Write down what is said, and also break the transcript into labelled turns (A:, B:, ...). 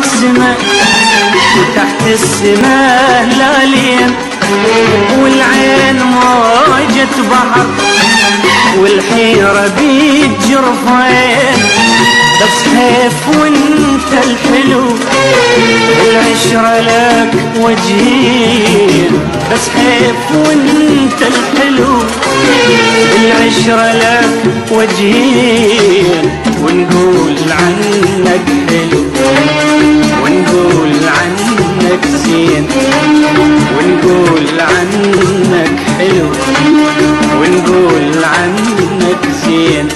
A: السماء وتحت السماء هلالين، والعين موجة بحر والحيرة بيد جرفين، بس خيف وانت الحلو العشرة لك وجهين، بس خيف وانت الحلو العشرة لك وجهين، ونقول عنك حلو ونقول عنك زين، ونقول عنك حلو ونقول عنك زين.